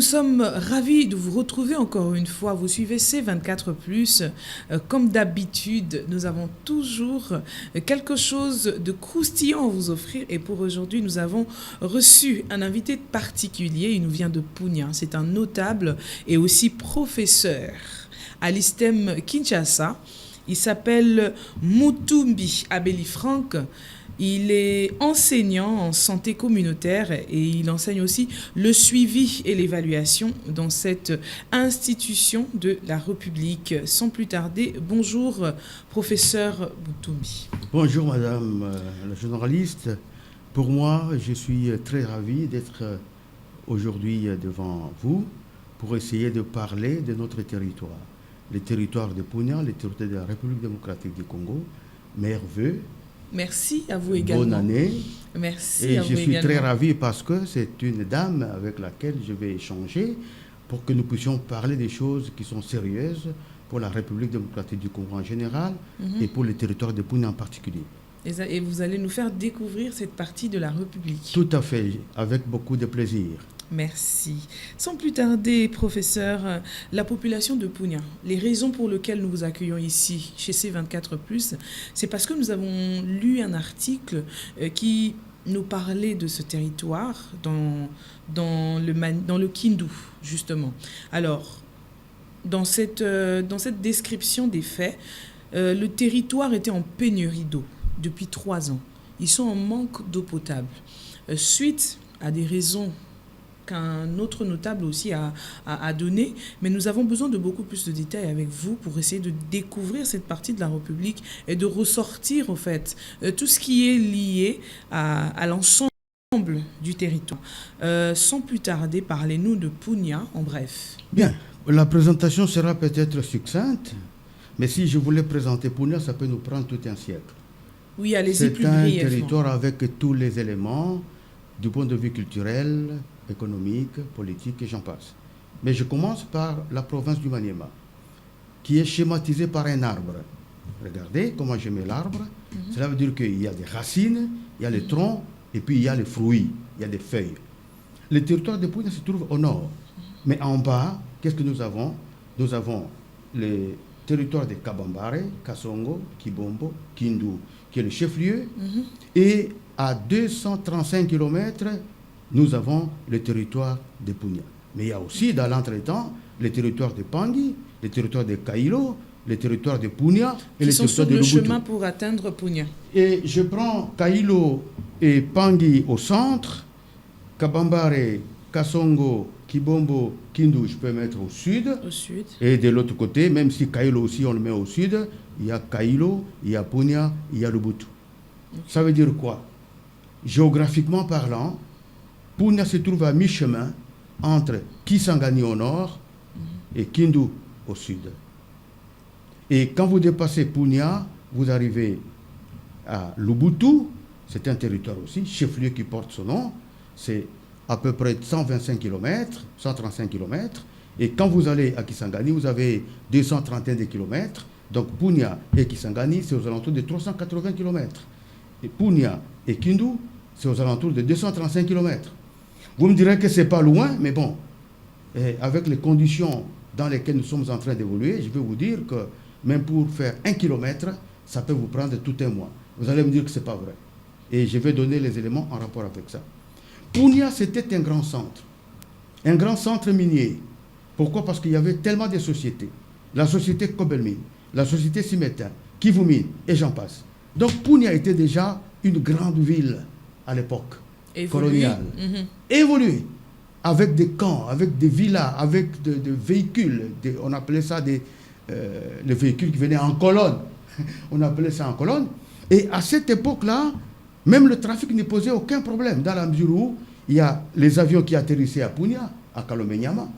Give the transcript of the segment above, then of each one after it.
Nous sommes ravis de vous retrouver encore une fois. Vous suivez C24+. Comme d'habitude, nous avons toujours quelque chose de croustillant à vous offrir. Et pour aujourd'hui, nous avons reçu un invité particulier. Il nous vient de Punia. C'est un notable et aussi professeur à l'ISTEM Kinshasa. Il s'appelle Mutumbi Abeli Frank. Il est enseignant en santé communautaire et il enseigne aussi le suivi et l'évaluation dans cette institution de la République. Sans plus tarder, bonjour professeur Mutumbi. Bonjour madame la journaliste. Pour moi, je suis très ravi d'être aujourd'hui devant vous pour essayer de parler de notre territoire. Le territoire de Punia, le territoire de la République démocratique du Congo. Meilleurs vœux. Merci à vous également. Bonne année. Merci et à je vous suis également. très ravi parce que c'est une dame avec laquelle je vais échanger pour que nous puissions parler des choses qui sont sérieuses pour la République démocratique du Congo en général et pour le territoire de Punia en particulier. Et vous allez nous faire découvrir cette partie de la République. Tout à fait, avec beaucoup de plaisir. Merci. Sans plus tarder, professeur, la population de Punia, les raisons pour lesquelles nous vous accueillons ici, chez C24+, c'est parce que nous avons lu un article qui nous parlait de ce territoire dans le Kindu, justement. Alors, dans cette description des faits, le territoire était en pénurie d'eau depuis 3 ans. Ils sont en manque d'eau potable. Suite à des raisons qu'un autre notable aussi a donné, mais nous avons besoin de beaucoup plus de détails avec vous pour essayer de découvrir cette partie de la République et de ressortir, au fait, tout ce qui est lié à l'ensemble du territoire. Sans plus tarder, parlez-nous de Punia, en bref. Bien, la présentation sera peut-être succincte, mais si je voulais présenter Punia, ça peut nous prendre tout un siècle. Oui, allez-y plus brièvement. C'est un brièvement. territoire avec tous les éléments du point de vue culturel, économique, politique et j'en passe. Mais je commence par la province du Maniema, qui est schématisée par un arbre. Regardez comment je mets l'arbre. Cela veut dire qu'il y a des racines, il y a les troncs, et puis il y a les fruits, il y a des feuilles. Le territoire de Punia se trouve au nord. Mais en bas, qu'est-ce que nous avons? Nous avons le territoire de Kabambare, Kasongo, Kibombo, Kindu, qui est le chef-lieu. Et à 235 km, nous avons le territoire de Punia. Mais il y a aussi, dans l'entretemps, le territoire de Pangui, le territoire de Kailo, le territoire de Punia et le territoire de Lubuntu. Qui sont sur le chemin pour atteindre Punia. Et je prends Kailo et Pangui au centre, Kabambare, Kasongo, Kibombo, Kindu, je peux mettre au sud. Au sud. Et de l'autre côté, même si Kailo aussi on le met au sud, il y a Kailo, il y a Punia, il y a Lubuntu. Ça veut dire quoi? Géographiquement parlant, Punia se trouve à mi-chemin entre Kisangani au nord et Kindu au sud. Et quand vous dépassez Punia, vous arrivez à Lubuntu, c'est un territoire aussi, chef-lieu qui porte son nom, c'est à peu près 125 km, 135 km. Et quand vous allez à Kisangani, vous avez 231 km. Donc Punia et Kisangani, c'est aux alentours de 380 km. Et Punia et Kindu, c'est aux alentours de 235 km. Vous me direz que ce n'est pas loin, mais bon, avec les conditions dans lesquelles nous sommes en train d'évoluer, je vais vous dire que même pour faire 1 km, ça peut vous prendre tout un mois. Vous allez me dire que ce n'est pas vrai. Et je vais donner les éléments en rapport avec ça. Punia, c'était un grand centre minier. Pourquoi? Parce qu'il y avait tellement de sociétés. La société Kobelmine, la société Simetin, Kivumine, et j'en passe. Donc Punia était déjà une grande ville à l'époque coloniale. Évoluée, avec des camps, avec des villas, avec des véhicules. On appelait ça les véhicules qui venaient en colonne. On appelait ça en colonne. Et à cette époque-là, même le trafic ne posait aucun problème, dans la mesure où il y a les avions qui atterrissaient à Punia, à Kalomenyama,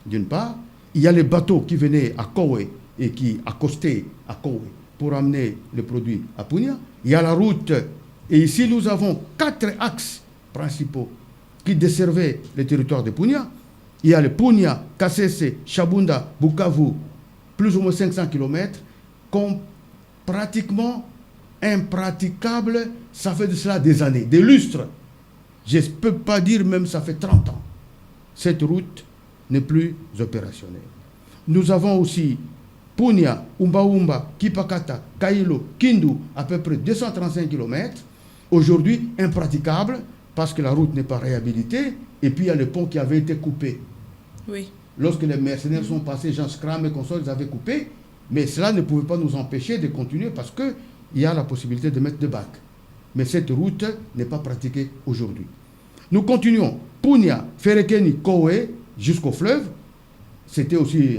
d'une part. Il y a les bateaux qui venaient à Kowe et qui accostaient à Kowe pour amener les produits à Punia. Il y a la route. Et ici, nous avons 4 axes principaux qui desservaient le territoire de Punia. Il y a le Punia, Kasese, Shabunda, Bukavu, plus ou moins 500 km, pratiquement impraticable, ça fait de cela des années, des lustres. Je ne peux pas dire même ça fait 30 ans. Cette route n'est plus opérationnel. Nous avons aussi Punia, Umbaumba, Kipakata, Kailo, Kindu, à peu près 235 km. Aujourd'hui, impraticable parce que la route n'est pas réhabilitée. Et puis, il y a le pont qui avait été coupé. Oui. Lorsque les mercenaires sont passés, Jean Scram et consorts, ils avaient coupé. Mais cela ne pouvait pas nous empêcher de continuer parce qu'il y a la possibilité de mettre des bacs. Mais cette route n'est pas pratiquée aujourd'hui. Nous continuons. Punia, Ferekeni, Kowe, jusqu'au fleuve. C'était aussi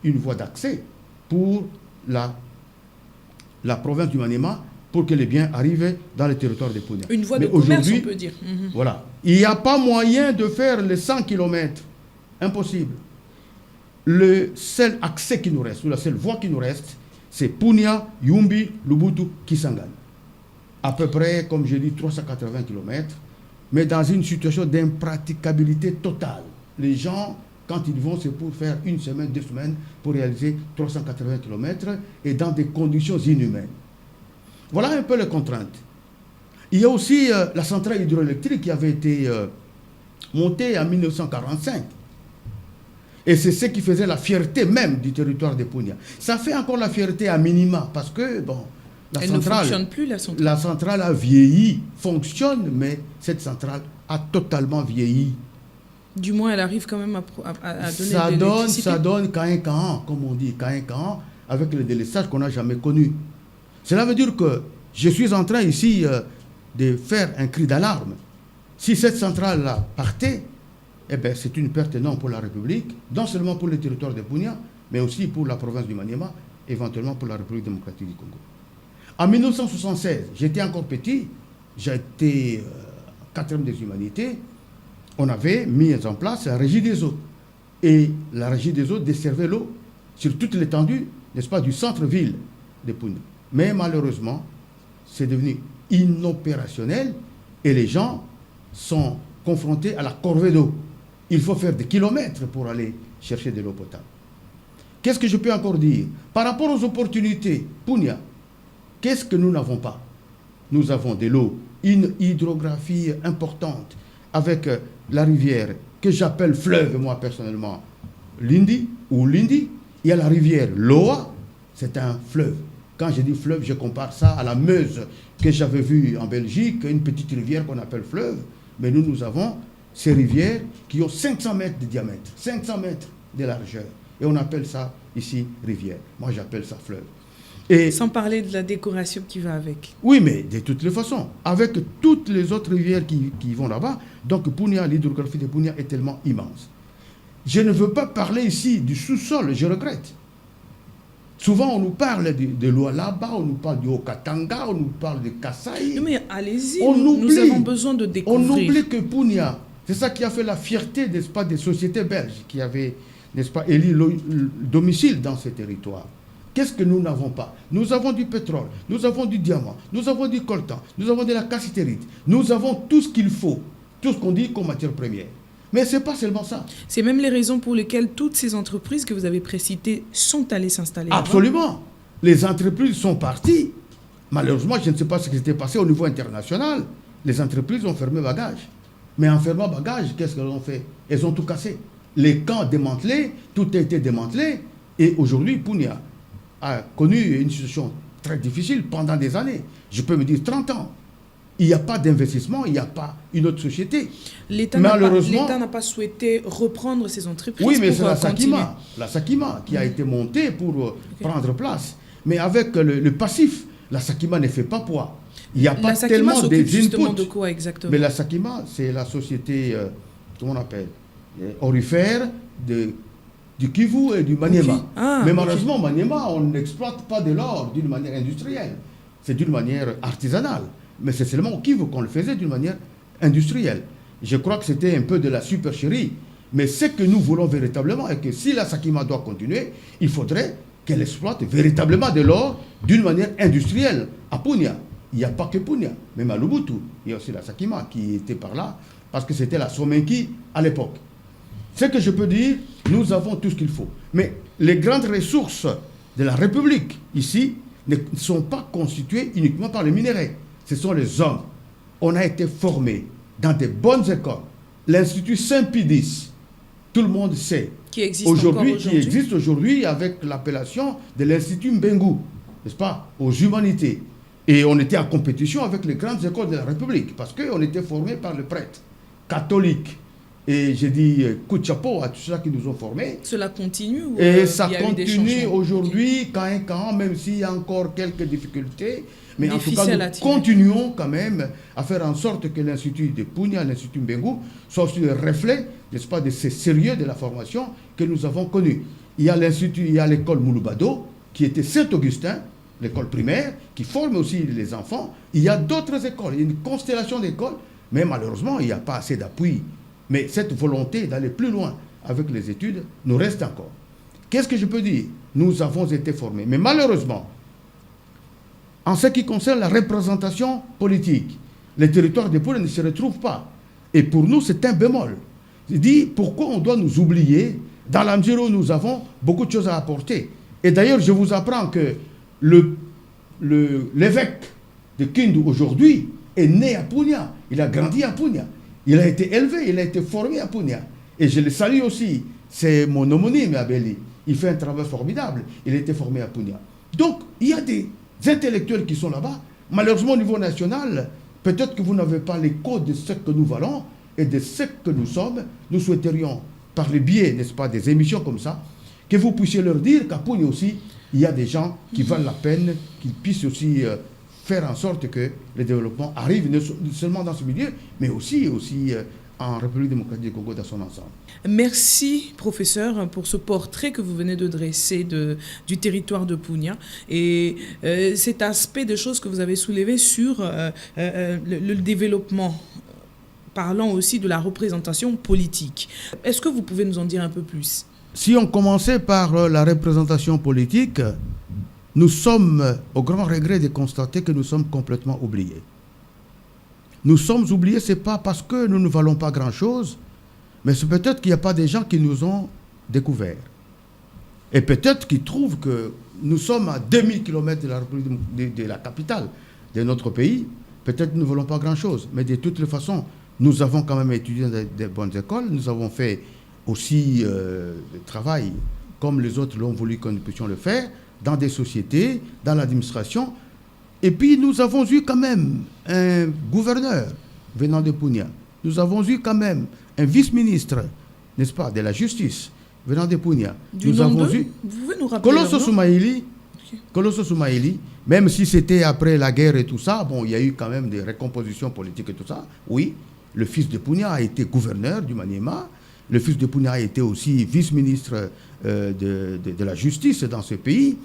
une voie d'accès pour la province du Maniema, pour que les biens arrivent dans le territoire de Punia. Une voie de commerce, on peut dire. Voilà. Il n'y a pas moyen de faire les 100 km. Impossible. Le seul accès qui nous reste, ou la seule voie qui nous reste, c'est Punia, Yumbi, Lubutu, Kisangani. À peu près, comme je dis, 380 km, mais dans une situation d'impraticabilité totale. Les gens, quand ils vont, c'est pour faire une semaine, 2 semaines, pour réaliser 380 km, et dans des conditions inhumaines. Voilà un peu les contraintes. Il y a aussi la centrale hydroélectrique qui avait été montée en 1945. Et c'est ce qui faisait la fierté même du territoire de Punia. Ça fait encore la fierté à minima, parce que, bon, elle ne fonctionne plus, la centrale. La centrale a vieilli, fonctionne, mais cette centrale a totalement vieilli. Du moins, elle arrive quand même à donner ça de l'électricité. Ça donne Kain-Kaan, comme on dit, Kain-Kaan, avec le délestage qu'on n'a jamais connu. Cela veut dire que je suis en train ici de faire un cri d'alarme. Si cette centrale-là partait, eh bien, c'est une perte énorme pour la République, non seulement pour le territoire de Punia, mais aussi pour la province du Maniema, éventuellement pour la République démocratique du Congo. En 1976, j'étais encore petit, j'étais 4e des humanités, on avait mis en place la régie des eaux. Et la régie des eaux desservait l'eau sur toute l'étendue, n'est-ce pas, du centre-ville de Punia. Mais malheureusement, c'est devenu inopérationnel et les gens sont confrontés à la corvée d'eau. Il faut faire des kilomètres pour aller chercher de l'eau potable. Qu'est-ce que je peux encore dire? Par rapport aux opportunités, Punia, qu'est-ce que nous n'avons pas? Nous avons de l'eau, une hydrographie importante avec la rivière que j'appelle fleuve, moi personnellement, Lindi ou Lindi. Il y a la rivière Loa, c'est un fleuve. Quand je dis fleuve, je compare ça à la Meuse que j'avais vue en Belgique, une petite rivière qu'on appelle fleuve. Mais nous avons ces rivières qui ont 500 mètres de diamètre, 500 mètres de largeur. Et on appelle ça ici rivière. Moi, j'appelle ça fleuve. Et sans parler de la décoration qui va avec. Oui, mais de toutes les façons, avec toutes les autres rivières qui vont là-bas, donc Punia, l'hydrographie de Punia est tellement immense. Je ne veux pas parler ici du sous-sol, je regrette. Souvent, on nous parle de Lualaba, on nous parle du Haut-Katanga, on nous parle de Kasaï. Non, mais allez-y, nous avons besoin de découvrir. On oublie que Punia, c'est ça qui a fait la fierté, n'est-ce pas, des sociétés belges qui avaient, n'est-ce pas, élu le domicile dans ces territoires. Qu'est-ce que nous n'avons pas? Nous avons du pétrole, nous avons du diamant, nous avons du coltan, nous avons de la cassitérite, nous avons tout ce qu'il faut, tout ce qu'on dit comme matière première. Mais ce n'est pas seulement ça. C'est même les raisons pour lesquelles toutes ces entreprises que vous avez précitées sont allées s'installer. Absolument. Les entreprises sont parties. Malheureusement, je ne sais pas ce qui s'était passé au niveau international. Les entreprises ont fermé bagages. Mais en fermant bagages, qu'est-ce qu'elles ont fait? Elles ont tout cassé. Les camps démantelés, tout a été démantelé. Et aujourd'hui, Punia a connu une situation très difficile pendant des années. Je peux me dire 30 ans. Il n'y a pas d'investissement, il n'y a pas une autre société. L'État n'a pas souhaité reprendre ces entreprises. Oui, mais c'est la Sakima qui a été montée pour prendre place. Mais avec le passif, la Sakima ne fait pas poids. Il n'y a pas tellement des inputs. De quoi exactement? Mais la Sakima, c'est la société, comment on appelle, aurifère du Kivu et du Maniema. Okay. Mais malheureusement, Maniema, on n'exploite pas de l'or d'une manière industrielle. C'est d'une manière artisanale. Mais c'est seulement au Kivu qu'on le faisait d'une manière industrielle. Je crois que c'était un peu de la supercherie. Mais ce que nous voulons véritablement est que si la Sakima doit continuer, il faudrait qu'elle exploite véritablement de l'or d'une manière industrielle. À Punia, il n'y a pas que Punia, même à Lubutu, il y a aussi la Sakima qui était par là, parce que c'était la Somenki à l'époque. Ce que je peux dire, nous avons tout ce qu'il faut. Mais les grandes ressources de la République, ici, ne sont pas constituées uniquement par les minéraux. Ce sont les hommes. On a été formés dans des bonnes écoles. L'Institut Saint-Pie X, tout le monde sait. Qui existe aujourd'hui. Qui existe aujourd'hui avec l'appellation de l'Institut Mbengu, n'est-ce pas, aux humanités. Et on était en compétition avec les grandes écoles de la République, parce qu'on était formés par les prêtres catholiques. Et j'ai dit coup de chapeau à tous ceux qui nous ont formés. Cela continue ou et ça il y a eu des continue changements? aujourd'hui, quand même s'il y a encore quelques difficultés. Mais en tout cas, Difficile à nous tirer. continuons quand même à faire en sorte que l'Institut de Punia, l'Institut Mbengu, soit aussi le reflet, n'est-ce pas, de ce sérieux de la formation que nous avons connu. Il y a l'Institut, il y a l'école Moulubado, qui était Saint-Augustin, l'école primaire, qui forme aussi les enfants. Il y a d'autres écoles, il y a une constellation d'écoles, mais malheureusement, il n'y a pas assez d'appui. Mais cette volonté d'aller plus loin avec les études nous reste encore. Qu'est-ce que je peux dire? Nous avons été formés. Mais malheureusement, en ce qui concerne la représentation politique, les territoires de Punia ne se retrouvent pas. Et pour nous, c'est un bémol. Je dis, pourquoi on doit nous oublier dans la mesure où nous avons beaucoup de choses à apporter? Et d'ailleurs, je vous apprends que l'évêque de Kindu aujourd'hui est né à Punia. Il a grandi à Punia. Il a été élevé, il a été formé à Punia. Et je le salue aussi. C'est mon homonyme, Abeli. Il fait un travail formidable. Il a été formé à Punia. Donc, il y a des intellectuels qui sont là-bas. Malheureusement, au niveau national, peut-être que vous n'avez pas l'écho de ce que nous valons et de ce que nous sommes. Nous souhaiterions, par le biais, n'est-ce pas, des émissions comme ça, que vous puissiez leur dire qu'à Punia aussi, il y a des gens qui valent la peine, qu'ils puissent aussi faire en sorte que le développement arrive, non seulement dans ce milieu, mais aussi en République démocratique du Congo dans son ensemble. Merci, professeur, pour ce portrait que vous venez de dresser du territoire de Punia et cet aspect de choses que vous avez soulevé sur le développement, parlant aussi de la représentation politique. Est-ce que vous pouvez nous en dire un peu plus? Si on commençait par la représentation politique, nous sommes, au grand regret de constater que nous sommes complètement oubliés. Nous sommes oubliés, ce n'est pas parce que nous ne valons pas grand-chose, mais c'est peut-être qu'il n'y a pas des gens qui nous ont découverts. Et peut-être qu'ils trouvent que nous sommes à 2000 km de la République de la capitale de notre pays. Peut-être que nous ne voulons pas grand-chose, mais de toutes les façons, nous avons quand même étudié dans des bonnes écoles, nous avons fait aussi le travail comme les autres l'ont voulu que nous puissions le faire, dans des sociétés, dans l'administration. Et puis nous avons eu quand même un gouverneur venant de Punia. Nous avons eu quand même un vice-ministre, n'est-ce pas, de la justice venant de Punia. Nous avons eu vous pouvez nous rappeler Colosso Soumaïli. Colosso Soumaïli, même si c'était après la guerre et tout ça, bon, il y a eu quand même des recompositions politiques et tout ça. Oui, le fils de Punia a été gouverneur du Maniema. Le fils de Punia a été aussi vice-ministre de la justice dans ce pays.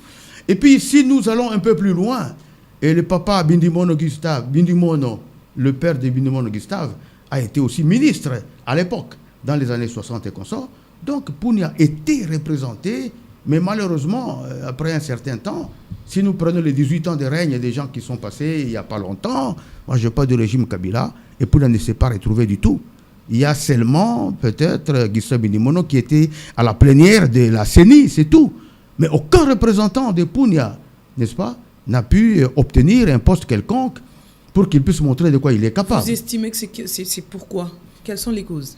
Et puis, si nous allons un peu plus loin, et le papa Bindimono Gustave, le père de Bindimono Gustave, a été aussi ministre à l'époque, dans les années 60 et comme ça. Donc, Punia était représenté, mais malheureusement, après un certain temps, si nous prenons les 18 ans de règne des gens qui sont passés il n'y a pas longtemps, moi je ne veux pas du régime Kabila, et Punia ne s'est pas retrouvé du tout. Il y a seulement peut-être Gustave Bindimono qui était à la plénière de la CENI, c'est tout. Mais aucun représentant de Punia, n'est-ce pas, n'a pu obtenir un poste quelconque pour qu'il puisse montrer de quoi il est capable. Vous estimez que c'est pourquoi? Quelles sont les causes?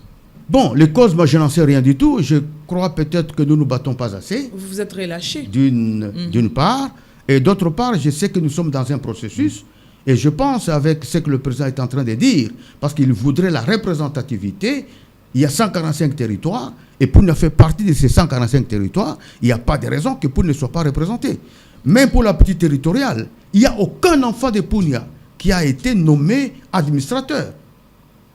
Bon, les causes, moi je n'en sais rien du tout. Je crois peut-être que nous ne nous battons pas assez. Vous vous êtes relâché. D'une part. Et d'autre part, je sais que nous sommes dans un processus. Et je pense avec ce que le président est en train de dire, parce qu'il voudrait la représentativité, il y a 145 territoires, et Punia fait partie de ces 145 territoires, il n'y a pas de raison que Punia ne soit pas représenté. Même pour la petite territoriale, il n'y a aucun enfant de Punia qui a été nommé administrateur,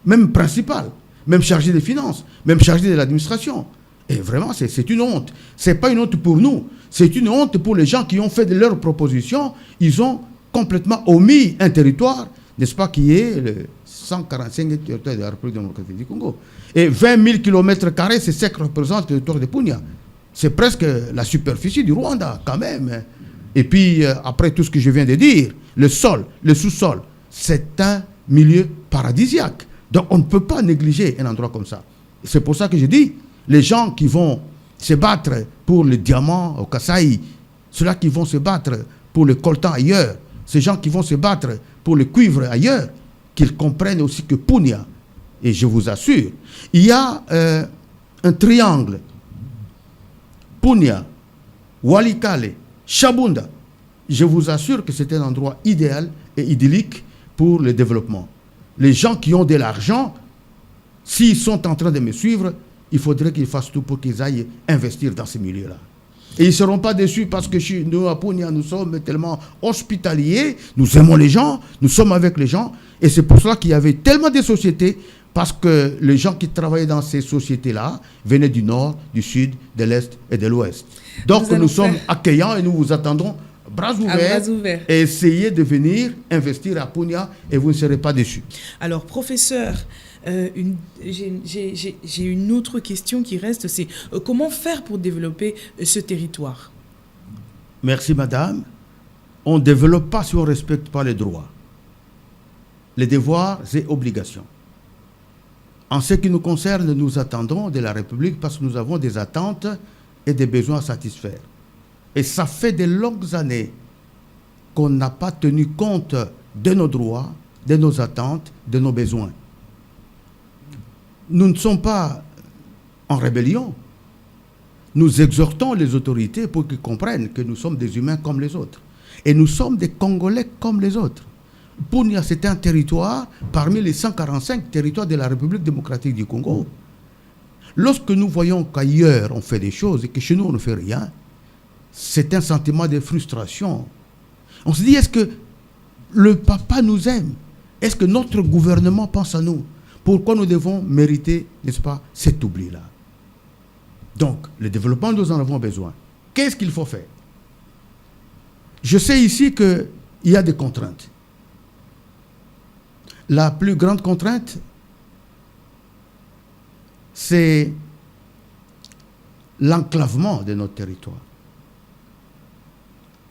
même principal, même chargé des finances, même chargé de l'administration. Et vraiment, c'est une honte. Ce n'est pas une honte pour nous, c'est une honte pour les gens qui ont fait de leurs propositions. Ils ont complètement omis un territoire, n'est-ce pas, qui est le 145 territoire de la République démocratique du Congo. Et 20 000 km², c'est ce que représente le territoire de Punia. C'est presque la superficie du Rwanda, quand même. Et puis, après tout ce que je viens de dire, le sol, le sous-sol, c'est un milieu paradisiaque. Donc, on ne peut pas négliger un endroit comme ça. C'est pour ça que je dis, les gens qui vont se battre pour le diamant au Kasaï, ceux-là qui vont se battre pour le coltan ailleurs, ces gens qui vont se battre pour le cuivre ailleurs, qu'ils comprennent aussi que Punia, et je vous assure, il y a un triangle, Punia, Walikale, Chabunda, je vous assure que c'est un endroit idéal et idyllique pour le développement. Les gens qui ont de l'argent, s'ils sont en train de me suivre, il faudrait qu'ils fassent tout pour qu'ils aillent investir dans ces milieux-là. Et ils ne seront pas déçus parce que chez nous, à Punia, nous sommes tellement hospitaliers, nous aimons les gens, nous sommes avec les gens. Et c'est pour cela qu'il y avait tellement de sociétés, parce que les gens qui travaillaient dans ces sociétés-là venaient du nord, du sud, de l'est et de l'ouest. Donc nous sommes accueillants et nous vous attendons bras ouverts et essayez de venir investir à Punia et vous ne serez pas déçus. Alors, professeur, j'ai une autre question qui reste, c'est comment faire pour développer ce territoire? Merci, madame. On ne développe pas si on ne respecte pas les droits, les devoirs et obligations. En ce qui nous concerne, nous attendons de la République parce que nous avons des attentes et des besoins à satisfaire. Et ça fait de longues années qu'on n'a pas tenu compte de nos droits, de nos attentes, de nos besoins. Nous ne sommes pas en rébellion. Nous exhortons les autorités pour qu'ils comprennent que nous sommes des humains comme les autres. Et nous sommes des Congolais comme les autres. Punia, c'est un territoire parmi les 145 territoires de la République démocratique du Congo. Lorsque nous voyons qu'ailleurs on fait des choses et que chez nous on ne fait rien, c'est un sentiment de frustration. On se dit, est-ce que le papa nous aime? Est-ce que notre gouvernement pense à nous? Pourquoi nous devons mériter, n'est-ce pas, cet oubli-là? Donc, le développement, nous en avons besoin. Qu'est-ce qu'il faut faire? Je sais ici qu'il y a des contraintes. La plus grande contrainte, c'est l'enclavement de notre territoire.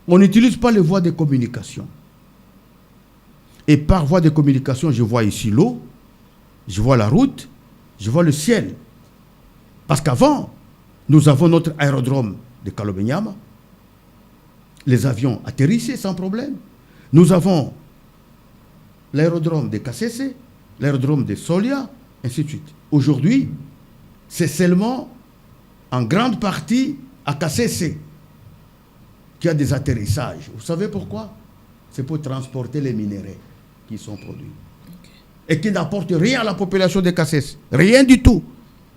On n'utilise pas les voies de communication. Et par voie de communication, je vois ici l'eau, je vois la route, je vois le ciel. Parce qu'avant, nous avons notre aérodrome de Kalobenyama. Les avions atterrissaient sans problème. Nous avons l'aérodrome de Kasese, l'aérodrome de Solia, ainsi de suite. Aujourd'hui, c'est seulement en grande partie à Kasese qu'il y a des atterrissages. Vous savez pourquoi? C'est pour transporter les minéraux qui sont produits. Et qui n'apportent rien à la population de Kasese. Rien du tout.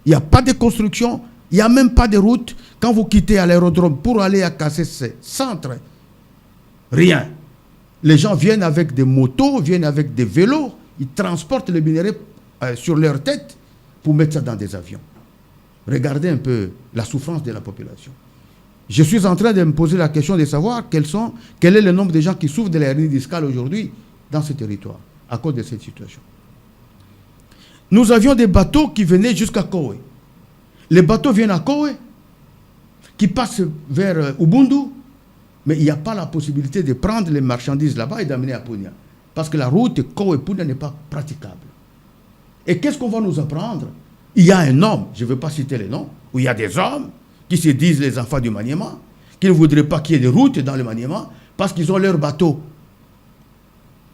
Il n'y a pas de construction, il n'y a même pas de route. Quand vous quittez à l'aérodrome pour aller à Kasese centre, rien. Les gens viennent avec des motos, viennent avec des vélos, ils transportent les minéraux sur leur tête pour mettre ça dans des avions. Regardez un peu la souffrance de la population. Je suis en train de me poser la question de savoir quel est le nombre de gens qui souffrent de la hernie discale aujourd'hui dans ce territoire, à cause de cette situation. Nous avions des bateaux qui venaient jusqu'à Kowe. Les bateaux viennent à Kowe, qui passent vers Ubundu, mais il n'y a pas la possibilité de prendre les marchandises là-bas et d'amener à Punia. Parce que la route Kowe-Punia n'est pas praticable. Et qu'est-ce qu'on va nous apprendre? Il y a un homme, je ne veux pas citer les noms, où il y a des hommes qui se disent les enfants du Maniema, qui ne voudraient pas qu'il y ait des routes dans le Maniema, parce qu'ils ont leur bateau.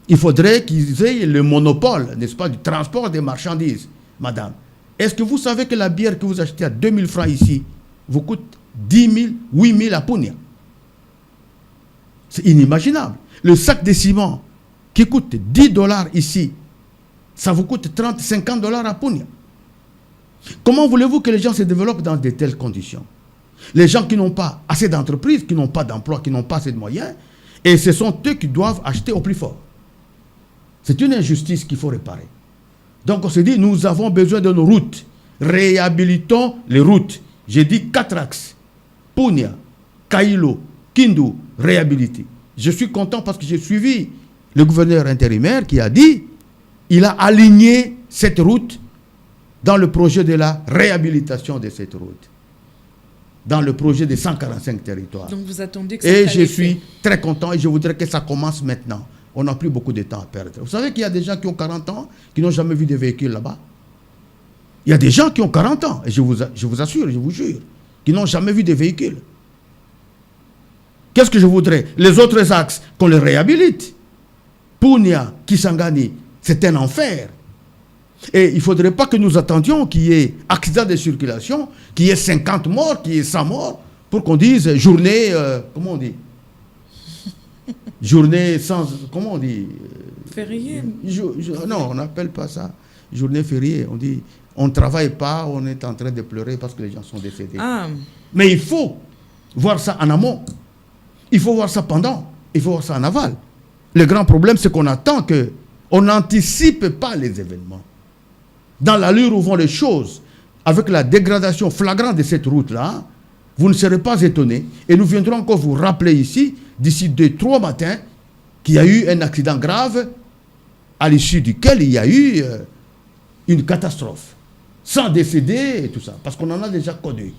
Il faudrait qu'ils aient le monopole, n'est-ce pas, du transport des marchandises. Madame, est-ce que vous savez que la bière que vous achetez à 2000 francs ici vous coûte 10 000, 8 000 à Punia? C'est inimaginable. Le sac de ciment qui coûte 10 $ ici, ça vous coûte 30, 50 $ à Punia. Comment voulez-vous que les gens se développent dans de telles conditions? Les gens qui n'ont pas assez d'entreprises, qui n'ont pas d'emploi, qui n'ont pas assez de moyens, et ce sont eux qui doivent acheter au plus fort. C'est une injustice qu'il faut réparer. Donc on se dit, nous avons besoin de nos routes. Réhabilitons les routes. J'ai dit 4 axes. Punia, Kailo, Kindu, réhabilité. Je suis content parce que j'ai suivi le gouverneur intérimaire qui a dit, il a aligné cette route dans le projet de la réhabilitation de cette route. Dans le projet des 145 territoires. Donc vous attendez que ça Et je suis très content et je voudrais que ça commence maintenant. On n'a plus beaucoup de temps à perdre. Vous savez qu'il y a des gens qui ont 40 ans qui n'ont jamais vu de véhicules là-bas. Il y a des gens qui ont 40 ans, et je vous assure, je vous jure, qui n'ont jamais vu de véhicules. Qu'est-ce que je voudrais? Les autres axes, qu'on les réhabilite. Punia, Kisangani, c'est un enfer. Et il ne faudrait pas que nous attendions qu'il y ait accident de circulation, qu'il y ait 50 morts, qu'il y ait 100 morts, pour qu'on dise journée, comment on dit? Journée sans, comment on dit? Férié. Non, on n'appelle pas ça journée fériée. On dit, on ne travaille pas, on est en train de pleurer parce que les gens sont décédés. Ah. Mais il faut voir ça en amont. Il faut voir ça pendant. Il faut voir ça en aval. Le grand problème, c'est qu'on attend que on n'anticipe pas les événements. Dans l'allure où vont les choses, avec la dégradation flagrante de cette route-là, vous ne serez pas étonnés. Et nous viendrons encore vous rappeler ici, d'ici 2-3 matins, qu'il y a eu un accident grave, à l'issue duquel il y a eu une catastrophe. Sans décédés et tout ça. Parce qu'on en a déjà connu.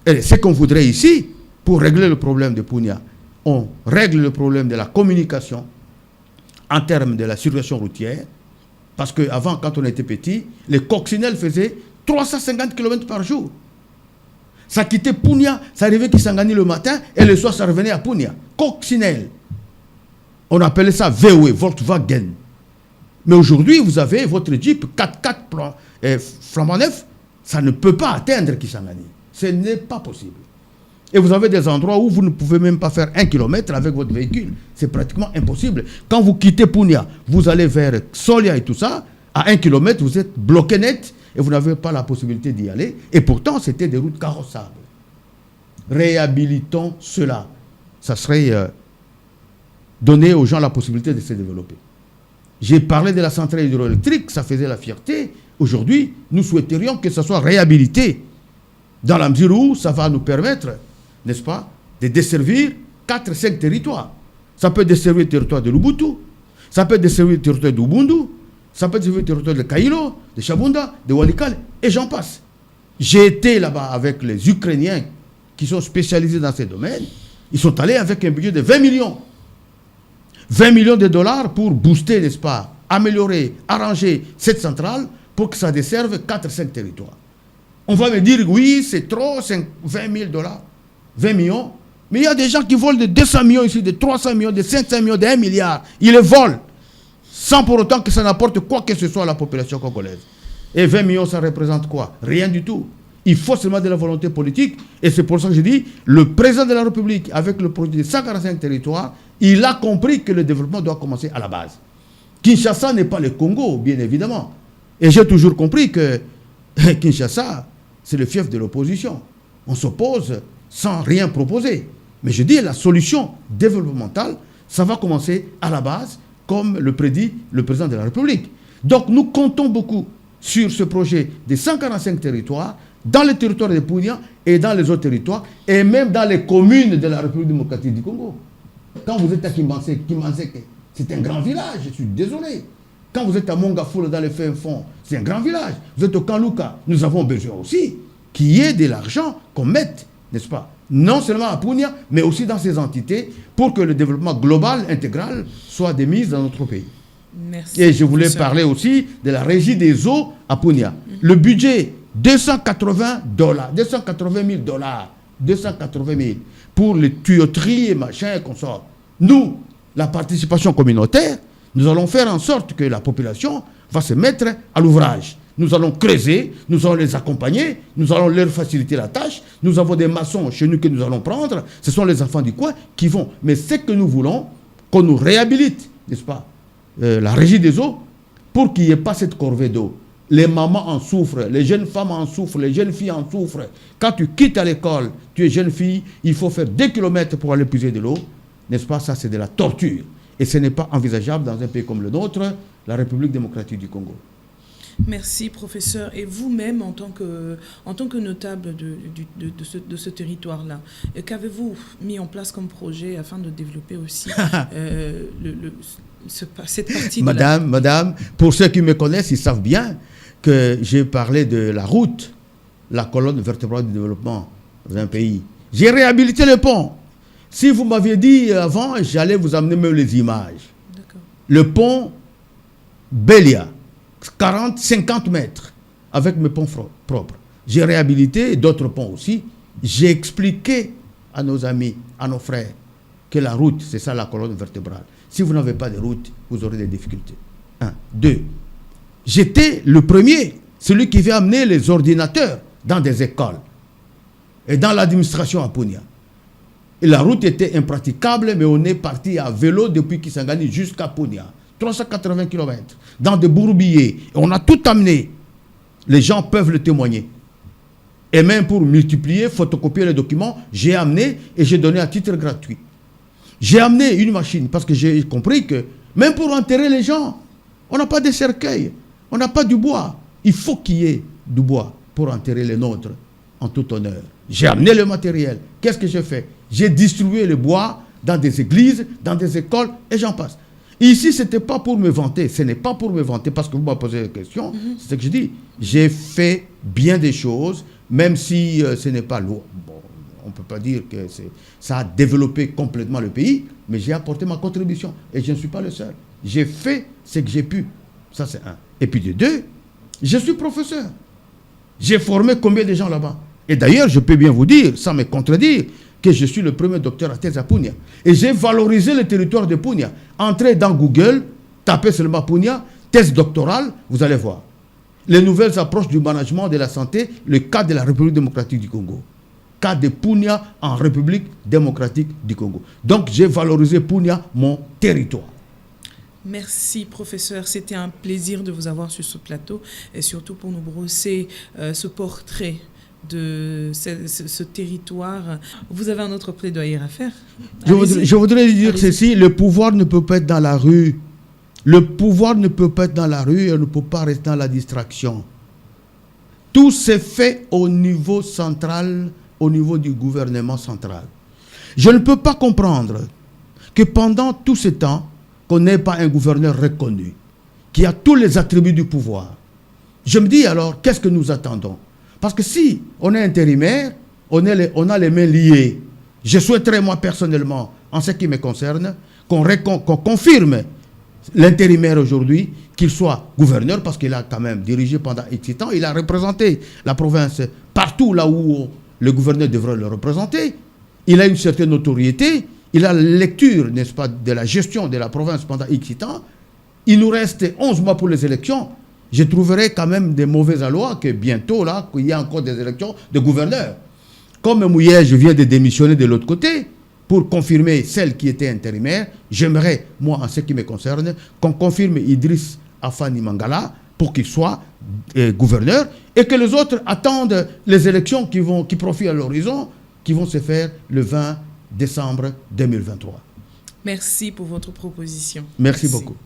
Et ce qu'on voudrait ici, pour régler le problème de Punia, on règle le problème de la communication en termes de la circulation routière. Parce qu'avant, quand on était petit, les coccinelles faisaient 350 km par jour. Ça quittait Punia, ça arrivait Kisangani le matin, et le soir, ça revenait à Punia. Coccinelle. On appelait ça VW, Volkswagen. Mais aujourd'hui, vous avez votre Jeep 4x4 flambant neuf, ça ne peut pas atteindre Kisangani. Ce n'est pas possible. Et vous avez des endroits où vous ne pouvez même pas faire 1 km avec votre véhicule. C'est pratiquement impossible. Quand vous quittez Punia, vous allez vers Solia et tout ça, à 1 km, vous êtes bloqué net et vous n'avez pas la possibilité d'y aller. Et pourtant, c'était des routes carrossables. Réhabilitons cela. Ça serait donner aux gens la possibilité de se développer. J'ai parlé de la centrale hydroélectrique, ça faisait la fierté. Aujourd'hui, nous souhaiterions que ça soit réhabilité. Dans la mesure où ça va nous permettre, n'est-ce pas, de desservir 4-5 territoires. Ça peut desservir le territoire de Lubuntu, ça peut desservir le territoire d'Ubundu, ça peut desservir le territoire de Kailo, de Chabunda, de Walikale, et j'en passe. J'ai été là-bas avec les Ukrainiens qui sont spécialisés dans ces domaines. Ils sont allés avec un budget de 20 millions. 20 millions de dollars pour booster, n'est-ce pas, améliorer, arranger cette centrale pour que ça desserve 4-5 territoires. On va me dire, oui, c'est trop, 20 000 dollars, 20 millions. Mais il y a des gens qui volent de 200 millions ici, de 300 millions, de 500 millions, de 1 milliard. Ils les volent, sans pour autant que ça n'apporte quoi que ce soit à la population congolaise. Et 20 millions, ça représente quoi? Rien du tout. Il faut seulement de la volonté politique. Et c'est pour ça que je dis, le président de la République, avec le projet de 145 territoires, il a compris que le développement doit commencer à la base. Kinshasa n'est pas le Congo, bien évidemment. Et j'ai toujours compris que Kinshasa, c'est le fief de l'opposition. On s'oppose sans rien proposer. Mais je dis, la solution développementale, ça va commencer à la base, comme le prédit le président de la République. Donc nous comptons beaucoup sur ce projet des 145 territoires, dans les territoires de Punia et dans les autres territoires, et même dans les communes de la République démocratique du Congo. Quand vous êtes à Kimbanseke, c'est un grand village, je suis désolé. Quand vous êtes à Mongafoula dans les fins fonds, c'est un grand village. Vous êtes au Kanluka, nous avons besoin aussi qu'il y ait de l'argent qu'on mette, n'est-ce pas, non seulement à Punia, mais aussi dans ces entités, pour que le développement global, intégral, soit démis dans notre pays. Merci. Et je voulais parler aussi de la régie des eaux à Punia. Le budget, 280 000 dollars, 280 000 pour les tuyauteries et machin et consorts. Nous, la participation communautaire, nous allons faire en sorte que la population va se mettre à l'ouvrage. Nous allons creuser, nous allons les accompagner, nous allons leur faciliter la tâche. Nous avons des maçons chez nous que nous allons prendre. Ce sont les enfants du coin qui vont. Mais ce que nous voulons, qu'on nous réhabilite, n'est-ce pas, la régie des eaux, pour qu'il n'y ait pas cette corvée d'eau. Les mamans en souffrent, les jeunes femmes en souffrent, les jeunes filles en souffrent. Quand tu quittes à l'école, tu es jeune fille, il faut faire 2 kilomètres pour aller puiser de l'eau. N'est-ce pas, ça c'est de la torture. Et ce n'est pas envisageable dans un pays comme le nôtre, la République démocratique du Congo. Merci, professeur. Et vous-même, en tant que notable de ce territoire-là, qu'avez-vous mis en place comme projet afin de développer aussi cette partie-là? Madame, pour ceux qui me connaissent, ils savent bien que j'ai parlé de la route, la colonne vertébrale du développement dans un pays. J'ai réhabilité le pont. Si vous m'aviez dit avant, j'allais vous amener même les images. Le pont Belia, 40-50 mètres, avec mes ponts propres. J'ai réhabilité d'autres ponts aussi. J'ai expliqué à nos amis, à nos frères, que la route, c'est ça la colonne vertébrale. Si vous n'avez pas de route, vous aurez des difficultés. 1. 2. J'étais le premier, celui qui avait amené les ordinateurs dans des écoles et dans l'administration à Punia. Et la route était impraticable, mais on est parti à vélo depuis Kisangani jusqu'à Punia. 380 km, dans des bourbiers. Et on a tout amené. Les gens peuvent le témoigner. Et même pour multiplier, photocopier les documents, j'ai amené et j'ai donné à titre gratuit. J'ai amené une machine parce que j'ai compris que même pour enterrer les gens, on n'a pas de cercueil, on n'a pas du bois. Il faut qu'il y ait du bois pour enterrer les nôtres en tout honneur. J'ai amené le matériel. Qu'est-ce que j'ai fait? J'ai distribué le bois dans des églises, dans des écoles et j'en passe. Ici, ce n'était pas pour me vanter. Ce n'est pas pour me vanter parce que vous m'avez posé la question. C'est ce que je dis. J'ai fait bien des choses, même si ce n'est pas lourd. Bon, on ne peut pas dire que ça a développé complètement le pays, mais j'ai apporté ma contribution. Et je ne suis pas le seul. J'ai fait ce que j'ai pu. Ça, c'est un. Et puis de deux, je suis professeur. J'ai formé combien de gens là-bas? Et d'ailleurs, je peux bien vous dire, sans me contredire, que je suis le premier docteur à thèse à Punia. Et j'ai valorisé le territoire de Punia. Entrez dans Google, tapez seulement Punia, thèse doctorale, vous allez voir. Les nouvelles approches du management de la santé, le cas de la République démocratique du Congo. Cas de Punia en République démocratique du Congo. Donc j'ai valorisé Punia, mon territoire. Merci, professeur. C'était un plaisir de vous avoir sur ce plateau et surtout pour nous brosser ce portrait de ce territoire. Vous avez un autre plaidoyer à faire? Je voudrais dire ceci, le pouvoir ne peut pas être dans la rue. Le pouvoir ne peut pas être dans la rue et ne peut pas rester dans la distraction. Tout s'est fait au niveau central, au niveau du gouvernement central. Je ne peux pas comprendre que pendant tout ce temps, qu'on n'ait pas un gouverneur reconnu, qui a tous les attributs du pouvoir. Je me dis alors, qu'est-ce que nous attendons? Parce que si on est intérimaire, on a les mains liées. Je souhaiterais moi personnellement, en ce qui me concerne, qu'on confirme l'intérimaire aujourd'hui, qu'il soit gouverneur, parce qu'il a quand même dirigé pendant X temps, il a représenté la province partout là où le gouverneur devrait le représenter. Il a une certaine notoriété, il a la lecture, n'est-ce pas, de la gestion de la province pendant X temps. Il nous reste 11 mois pour les élections. Je trouverais quand même des mauvaises lois que bientôt, là, qu'il y a encore des élections de gouverneurs. Comme Mouillet, je viens de démissionner de l'autre côté, pour confirmer celle qui était intérimaire, j'aimerais, moi, en ce qui me concerne, qu'on confirme Idriss Afani Mangala pour qu'il soit gouverneur et que les autres attendent les élections qui profitent à l'horizon, qui vont se faire le 20 décembre 2023. Merci pour votre proposition. Merci beaucoup.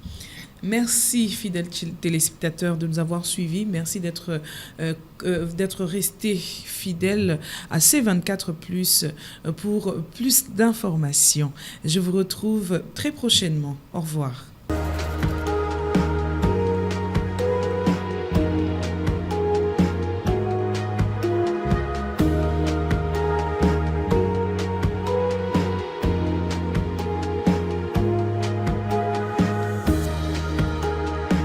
Merci, fidèles téléspectateurs, de nous avoir suivis. Merci d'être restés fidèles à C24+, pour plus d'informations. Je vous retrouve très prochainement. Au revoir.